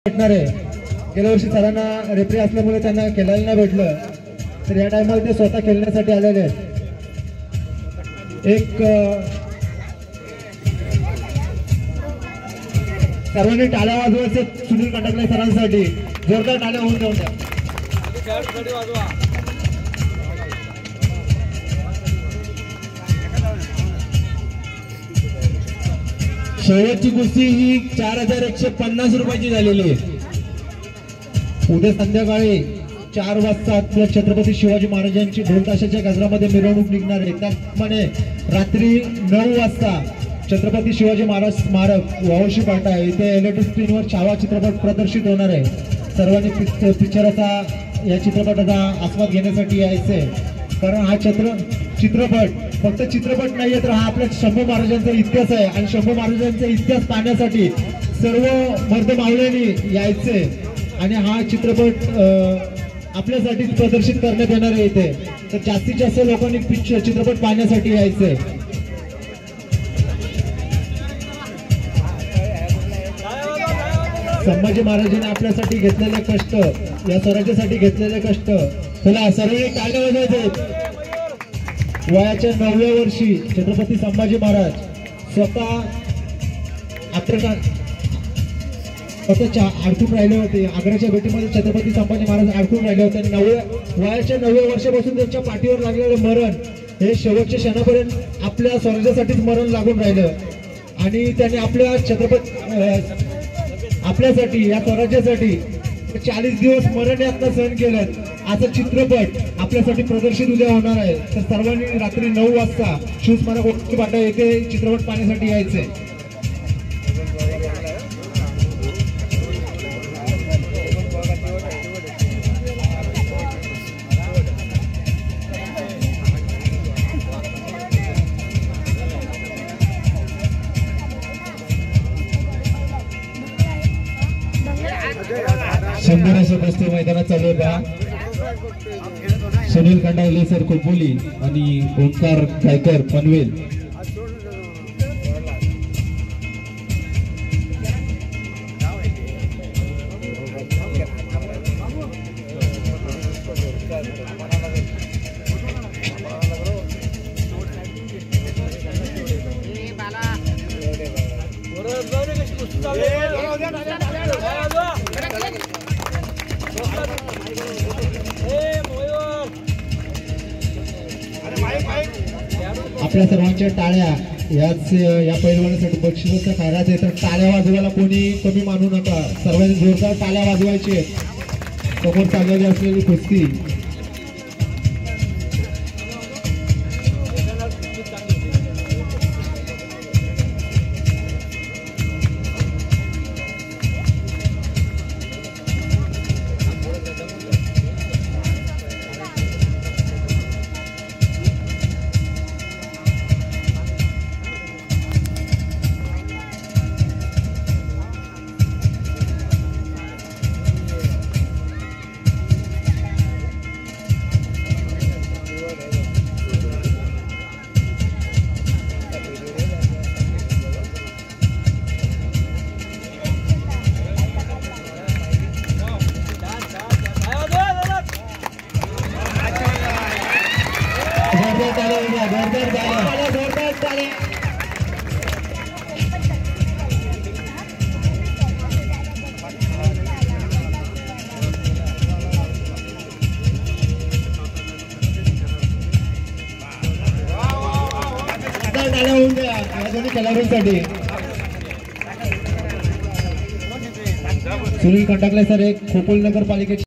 भेटणार आहे। गेल्या वर्षी सरांना रेफरी असल्यामुळे त्यांना खेळायला नाही भेटलं, तर या टाइमला ते स्वतः खेळण्यासाठी आलेले आहेत। एक सर्वांनी टाळ्या वाजवायचे सुनील कंटकले सरांसाठी, जोरदार टाळ्या होऊन जाऊ द्या। शेवटची कुस्ती ही 4150 रुपयाची झालेली आहे। उद्या संध्याकाळी 4 वाजता आपल्या छत्रपती शिवाजी महाराजांची ढोल ताशाच्या गजरामध्ये मिरवणूक निघणार आहे। त्याचप्रमाणे रात्री 9 वाजता छत्रपती शिवाजी महाराज स्मारक वावशी पाटा इथे एलईडी स्क्रीनवर छावा चित्रपट प्रदर्शित होणार आहे। सर्वांनी पिक्चराचा या चित्रपटाचा आस्वाद घेण्यासाठी यायचे, कारण हा चित्रपट फक्त चित्रपट नाहीये, तर हा आपल्या शंभू महाराजांचा इतिहास आहे आणि शंभू महाराजांचा इतिहास पाहण्यासाठी सर्व मर्द मावळ्यांनी यायचे आणि हा चित्रपट आपल्यासाठी प्रदर्शित करण्यात येणार आहे इथे। तर जास्तीत जास्त लोकांनी चित्रपट पाहण्यासाठी यायचे। संभाजी महाराजांनी आपल्यासाठी घेतलेले कष्ट, या स्वराज्यासाठी घेतलेले कष्ट, चला सर्वांनी टाळ्या वाजवायचे। वयाच्या 9व्या वर्षी छत्रपती संभाजी महाराज स्वतः अडकून राहिले होते। आग्र्याच्या भेटीमध्ये छत्रपती संभाजी महाराज अडकून राहिले होते। वयाच्या 9व्या वर्षापासून त्यांच्या पाठीवर लागलेलं मरण हे शेवटच्या क्षणापर्यंत आपल्या स्वराज्यासाठीच मरण लागून राहिलं आणि त्यांनी आपल्यासाठी या स्वराज्यासाठी 40 दिवस मरण यातना सहन केलं। असं चित्रपट आपल्यासाठी प्रदर्शित उद्या होणार आहे, तर सर्वांनी रात्री 9 वाजता शिवस्मारक वावशी पाटा येथे चित्रपट पाहण्यासाठी यायचे। शंभराशे कुस्ती मैदानात चालू आहे पहा। सुनील कंटावले सर खोपोली आणि ओंकार गायकर पनवेल। आपल्या सर्वांच्या टाळ्या या पैलवानासाठी बक्षिसाचा कार्यात आहे, तर टाळ्या वाजवायला कोणी कमी मानू नका। सर्वांनी जोरदार टाळ्या वाजवायचे समोर चाललेली असलेली कुस्ती। खेळाडूंसाठी सुनील कंटाकले सर एक खोपोली नगरपालिकेचे